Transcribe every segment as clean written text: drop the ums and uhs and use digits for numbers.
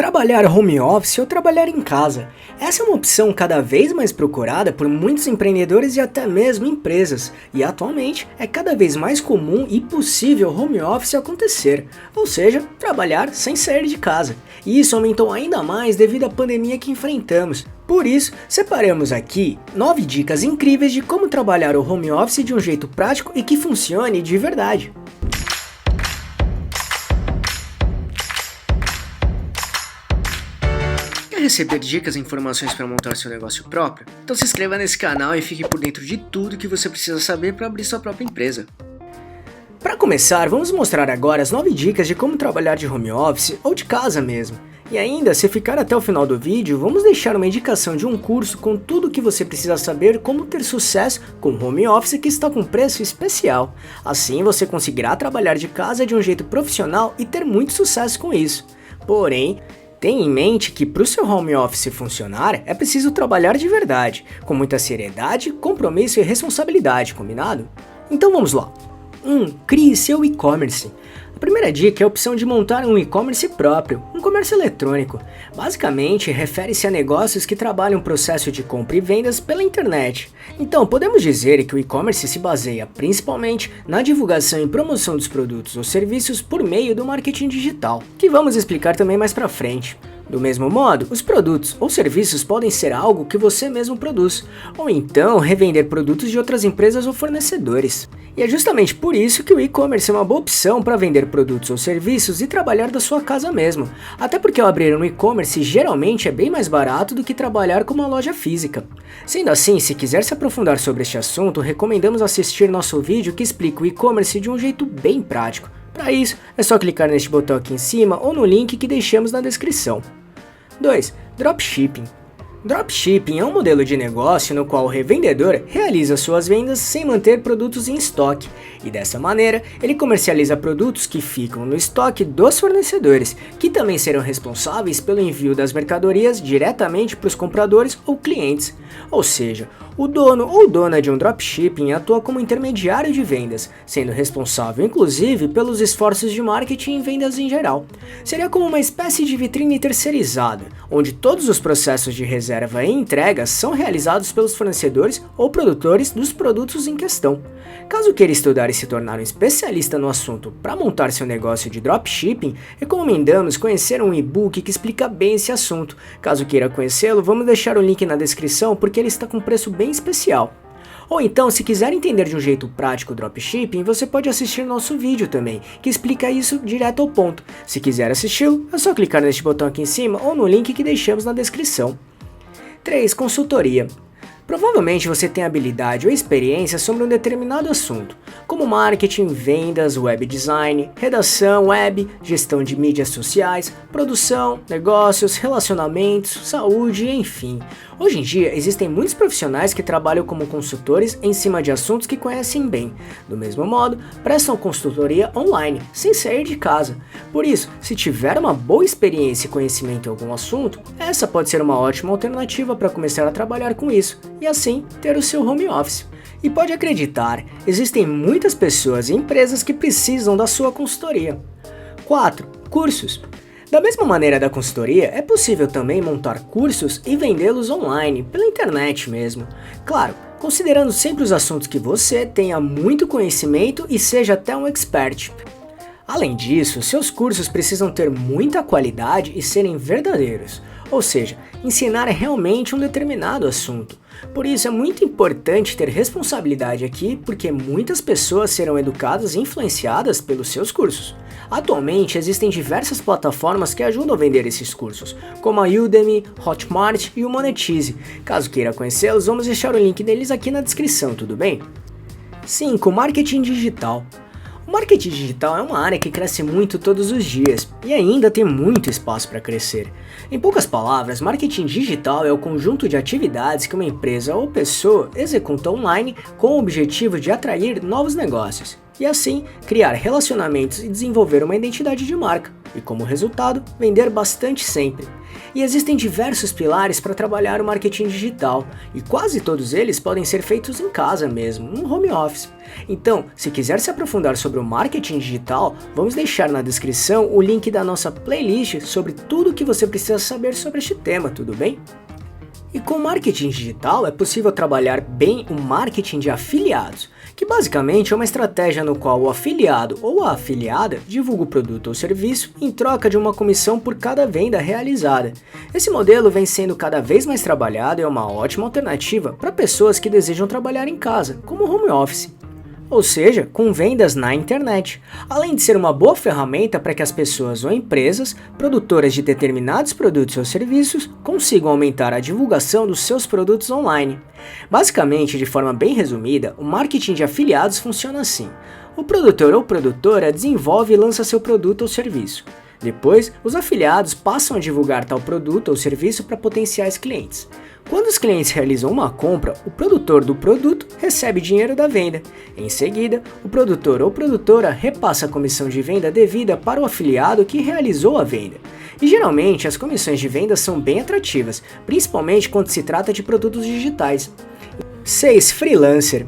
Trabalhar home office ou trabalhar em casa. Essa é uma opção cada vez mais procurada por muitos empreendedores e até mesmo empresas, e atualmente é cada vez mais comum e possível home office acontecer, ou seja, trabalhar sem sair de casa. E isso aumentou ainda mais devido à pandemia que enfrentamos. Por isso, separamos aqui 9 dicas incríveis de como trabalhar o home office de um jeito prático e que funcione de verdade. Quer receber dicas e informações para montar seu negócio próprio? Então se inscreva nesse canal e fique por dentro de tudo que você precisa saber para abrir sua própria empresa. Para começar, vamos mostrar agora as 9 dicas de como trabalhar de home office ou de casa mesmo. E ainda, se ficar até o final do vídeo, vamos deixar uma indicação de um curso com tudo o que você precisa saber como ter sucesso com home office que está com preço especial. Assim você conseguirá trabalhar de casa de um jeito profissional e ter muito sucesso com isso. Porém, tenha em mente que para o seu home office funcionar, é preciso trabalhar de verdade, com muita seriedade, compromisso e responsabilidade, combinado? Então vamos lá. 1. Crie seu e-commerce. A primeira dica é a opção de montar um e-commerce próprio, um comércio eletrônico. Basicamente, refere-se a negócios que trabalham o processo de compra e vendas pela internet. Então, podemos dizer que o e-commerce se baseia principalmente na divulgação e promoção dos produtos ou serviços por meio do marketing digital, que vamos explicar também mais pra frente. Do mesmo modo, os produtos ou serviços podem ser algo que você mesmo produz, ou então revender produtos de outras empresas ou fornecedores. E é justamente por isso que o e-commerce é uma boa opção para vender produtos ou serviços e trabalhar da sua casa mesmo, até porque ao abrir um e-commerce geralmente é bem mais barato do que trabalhar com uma loja física. Sendo assim, se quiser se aprofundar sobre este assunto, recomendamos assistir nosso vídeo que explica o e-commerce de um jeito bem prático. Para isso, é só clicar neste botão aqui em cima ou no link que deixamos na descrição. 2. Dropshipping. Dropshipping é um modelo de negócio no qual o revendedor realiza suas vendas sem manter produtos em estoque, e dessa maneira ele comercializa produtos que ficam no estoque dos fornecedores, que também serão responsáveis pelo envio das mercadorias diretamente para os compradores ou clientes. Ou seja, o dono ou dona de um dropshipping atua como intermediário de vendas, sendo responsável inclusive pelos esforços de marketing e vendas em geral. Seria como uma espécie de vitrine terceirizada, onde todos os processos de reserva e entrega são realizados pelos fornecedores ou produtores dos produtos em questão. Caso queira estudar e se tornar um especialista no assunto para montar seu negócio de dropshipping, recomendamos conhecer um e-book que explica bem esse assunto. Caso queira conhecê-lo, vamos deixar o link na descrição porque ele está com preço bem especial. Ou então, se quiser entender de um jeito prático o dropshipping, você pode assistir nosso vídeo também, que explica isso direto ao ponto. Se quiser assisti-lo, é só clicar neste botão aqui em cima ou no link que deixamos na descrição. 3. Consultoria. Provavelmente você tem habilidade ou experiência sobre um determinado assunto, como marketing, vendas, web design, redação web, gestão de mídias sociais, produção, negócios, relacionamentos, saúde, enfim. Hoje em dia existem muitos profissionais que trabalham como consultores em cima de assuntos que conhecem bem. Do mesmo modo, prestam consultoria online, sem sair de casa. Por isso, se tiver uma boa experiência e conhecimento em algum assunto, essa pode ser uma ótima alternativa para começar a trabalhar com isso e assim ter o seu home office. E pode acreditar, existem muitas pessoas e empresas que precisam da sua consultoria. 4. Cursos. Da mesma maneira da consultoria, é possível também montar cursos e vendê-los online, pela internet mesmo. Claro, considerando sempre os assuntos que você tenha muito conhecimento e seja até um expert. Além disso, seus cursos precisam ter muita qualidade e serem verdadeiros, ou seja, ensinar realmente um determinado assunto. Por isso é muito importante ter responsabilidade aqui, porque muitas pessoas serão educadas e influenciadas pelos seus cursos. Atualmente existem diversas plataformas que ajudam a vender esses cursos, como a Udemy, Hotmart e o Monetize. Caso queira conhecê-los, vamos deixar o link deles aqui na descrição, tudo bem? 5. Marketing digital. O marketing digital é uma área que cresce muito todos os dias e ainda tem muito espaço para crescer. Em poucas palavras, marketing digital é o conjunto de atividades que uma empresa ou pessoa executa online com o objetivo de atrair novos negócios. e assim criar relacionamentos e desenvolver uma identidade de marca, e como resultado, vender bastante sempre. E existem diversos pilares para trabalhar o marketing digital, e quase todos eles podem ser feitos em casa mesmo, no home office. Então, se quiser se aprofundar sobre o marketing digital, vamos deixar na descrição o link da nossa playlist sobre tudo o que você precisa saber sobre este tema, tudo bem? E com marketing digital é possível trabalhar bem o marketing de afiliados, que basicamente é uma estratégia no qual o afiliado ou a afiliada divulga o produto ou serviço em troca de uma comissão por cada venda realizada. Esse modelo vem sendo cada vez mais trabalhado e é uma ótima alternativa para pessoas que desejam trabalhar em casa, como home office. Ou seja, com vendas na internet, além de ser uma boa ferramenta para que as pessoas ou empresas, produtoras de determinados produtos ou serviços, consigam aumentar a divulgação dos seus produtos online. Basicamente, de forma bem resumida, o marketing de afiliados funciona assim. O produtor ou produtora desenvolve e lança seu produto ou serviço. Depois, os afiliados passam a divulgar tal produto ou serviço para potenciais clientes. Quando os clientes realizam uma compra, o produtor do produto recebe dinheiro da venda. Em seguida, o produtor ou produtora repassa a comissão de venda devida para o afiliado que realizou a venda. E geralmente as comissões de venda são bem atrativas, principalmente quando se trata de produtos digitais. 6. Freelancer.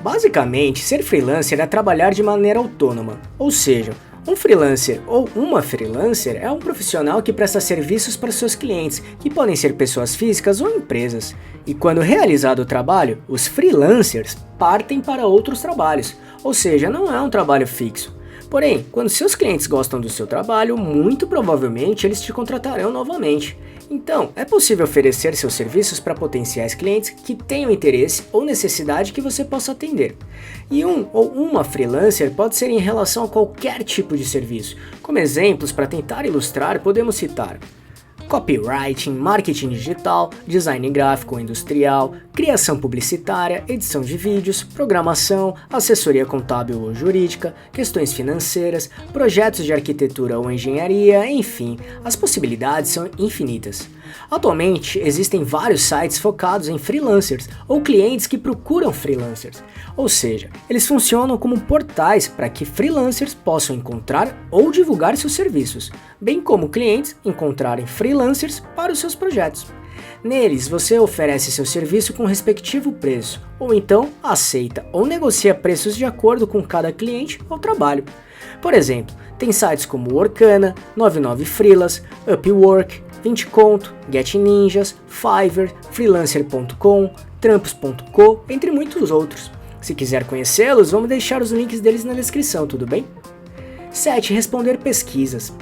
Basicamente, ser freelancer é trabalhar de maneira autônoma, ou seja, um freelancer ou uma freelancer é um profissional que presta serviços para seus clientes, que podem ser pessoas físicas ou empresas. E quando realizado o trabalho, os freelancers partem para outros trabalhos, ou seja, não é um trabalho fixo. Porém, quando seus clientes gostam do seu trabalho, muito provavelmente eles te contratarão novamente. Então, é possível oferecer seus serviços para potenciais clientes que tenham interesse ou necessidade que você possa atender. E um ou uma freelancer pode ser em relação a qualquer tipo de serviço. Como exemplos para tentar ilustrar, podemos citar copywriting, marketing digital, design gráfico ou industrial, criação publicitária, edição de vídeos, programação, assessoria contábil ou jurídica, questões financeiras, projetos de arquitetura ou engenharia, enfim, as possibilidades são infinitas. Atualmente, existem vários sites focados em freelancers ou clientes que procuram freelancers, ou seja, eles funcionam como portais para que freelancers possam encontrar ou divulgar seus serviços, bem como clientes encontrarem freelancers para os seus projetos. Neles, você oferece seu serviço com o respectivo preço, ou então aceita ou negocia preços de acordo com cada cliente ou trabalho. Por exemplo, tem sites como Workana, 99 Freelas, Upwork, 20 Conto, Get Ninjas, Fiverr, Freelancer.com, Trampos.co, entre muitos outros. Se quiser conhecê-los, vamos deixar os links deles na descrição, tudo bem? 7. Responder pesquisas.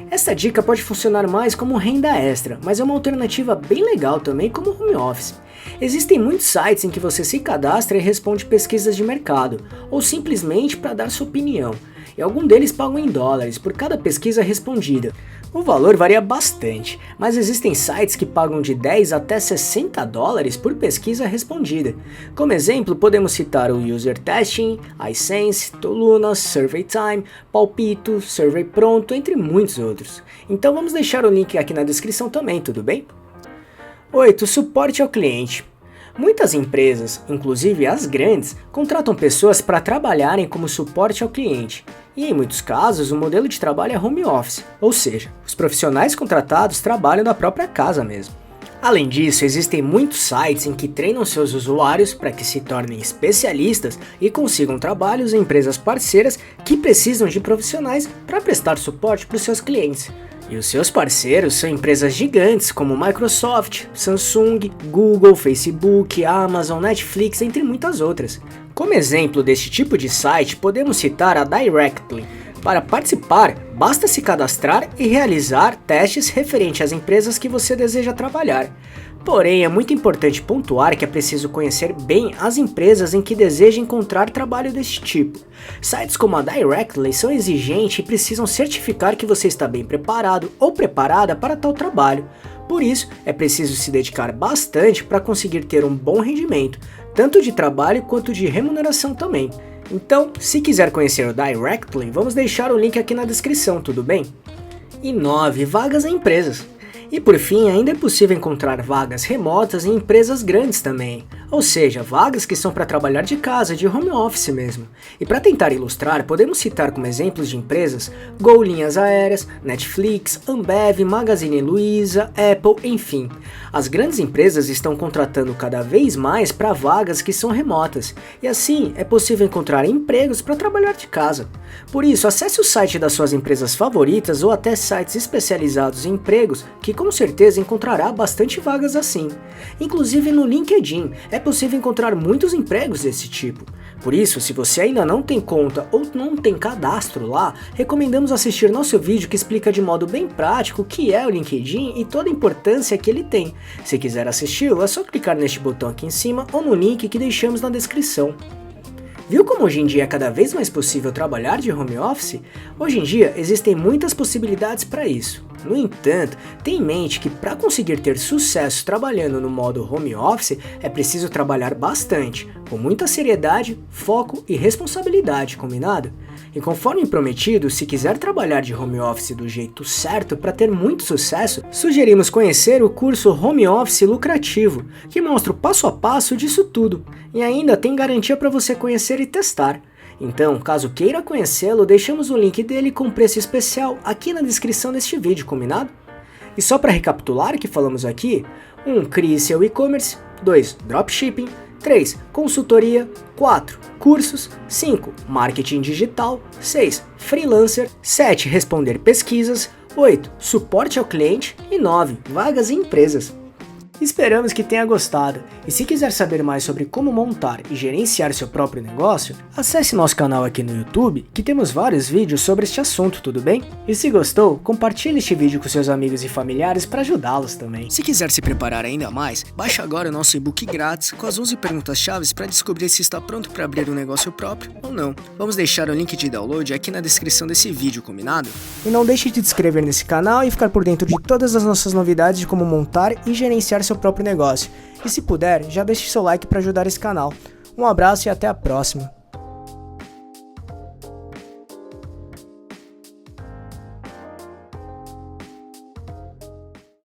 Essa dica pode funcionar mais como renda extra, mas é uma alternativa bem legal também como home office. Existem muitos sites em que você se cadastra e responde pesquisas de mercado, ou simplesmente para dar sua opinião, e alguns deles pagam em dólares por cada pesquisa respondida. O valor varia bastante, mas existem sites que pagam de 10 até 60 dólares por pesquisa respondida. Como exemplo, podemos citar o User Testing, iSense, Toluna, SurveyTime, Palpito, Survey Pronto, entre muitos outros. Então vamos deixar o link aqui na descrição também, tudo bem? 8. Suporte ao cliente. Muitas empresas, inclusive as grandes, contratam pessoas para trabalharem como suporte ao cliente. E em muitos casos, o modelo de trabalho é home office, ou seja, os profissionais contratados trabalham da própria casa mesmo. Além disso, existem muitos sites em que treinam seus usuários para que se tornem especialistas e consigam trabalhos em empresas parceiras que precisam de profissionais para prestar suporte para os seus clientes. E os seus parceiros são empresas gigantes como Microsoft, Samsung, Google, Facebook, Amazon, Netflix, entre muitas outras. Como exemplo deste tipo de site, podemos citar a Directly. Para participar, basta se cadastrar e realizar testes referentes às empresas que você deseja trabalhar. Porém, é muito importante pontuar que é preciso conhecer bem as empresas em que deseja encontrar trabalho deste tipo. Sites como a Directly são exigentes e precisam certificar que você está bem preparado ou preparada para tal trabalho. Por isso, é preciso se dedicar bastante para conseguir ter um bom rendimento, tanto de trabalho quanto de remuneração também. Então, se quiser conhecer o Directly, vamos deixar o link aqui na descrição, tudo bem? E 9. Vagas em empresas. E por fim, ainda é possível encontrar vagas remotas em empresas grandes também, ou seja, vagas que são para trabalhar de casa, de home office mesmo. E para tentar ilustrar, podemos citar como exemplos de empresas Gol Linhas Aéreas, Netflix, Ambev, Magazine Luiza, Apple, enfim. As grandes empresas estão contratando cada vez mais para vagas que são remotas, e assim é possível encontrar empregos para trabalhar de casa. Por isso, acesse o site das suas empresas favoritas ou até sites especializados em empregos que com certeza encontrará bastante vagas assim. Inclusive no LinkedIn é possível encontrar muitos empregos desse tipo. Por isso, se você ainda não tem conta ou não tem cadastro lá, recomendamos assistir nosso vídeo que explica de modo bem prático o que é o LinkedIn e toda a importância que ele tem. Se quiser assistir, é só clicar neste botão aqui em cima ou no link que deixamos na descrição. Viu como hoje em dia é cada vez mais possível trabalhar de home office? Hoje em dia existem muitas possibilidades para isso. No entanto, tenha em mente que para conseguir ter sucesso trabalhando no modo home office é preciso trabalhar bastante, com muita seriedade, foco e responsabilidade, combinado? E conforme prometido, se quiser trabalhar de home office do jeito certo para ter muito sucesso, sugerimos conhecer o curso Home Office Lucrativo, que mostra o passo a passo disso tudo, e ainda tem garantia para você conhecer e testar. Então, caso queira conhecê-lo, deixamos o link dele com preço especial aqui na descrição deste vídeo, combinado? E só para recapitular o que falamos aqui: 1. Crie seu e-commerce. 2. Dropshipping. 3. Consultoria. 4. Cursos. 5. Marketing digital. 6. Freelancer. 7. Responder pesquisas. 8. Suporte ao cliente. E 9. Vagas em empresas. Esperamos que tenha gostado, e se quiser saber mais sobre como montar e gerenciar seu próprio negócio, acesse nosso canal aqui no YouTube, que temos vários vídeos sobre este assunto, tudo bem? E se gostou, compartilhe este vídeo com seus amigos e familiares para ajudá-los também. Se quiser se preparar ainda mais, baixe agora o nosso e-book grátis com as 11 perguntas-chave para descobrir se está pronto para abrir um negócio próprio ou não. Vamos deixar o link de download aqui na descrição desse vídeo, combinado? E não deixe de se inscrever nesse canal e ficar por dentro de todas as nossas novidades de como montar e gerenciar seu próprio negócio. E se puder, já deixe seu like para ajudar esse canal. Um abraço e até a próxima.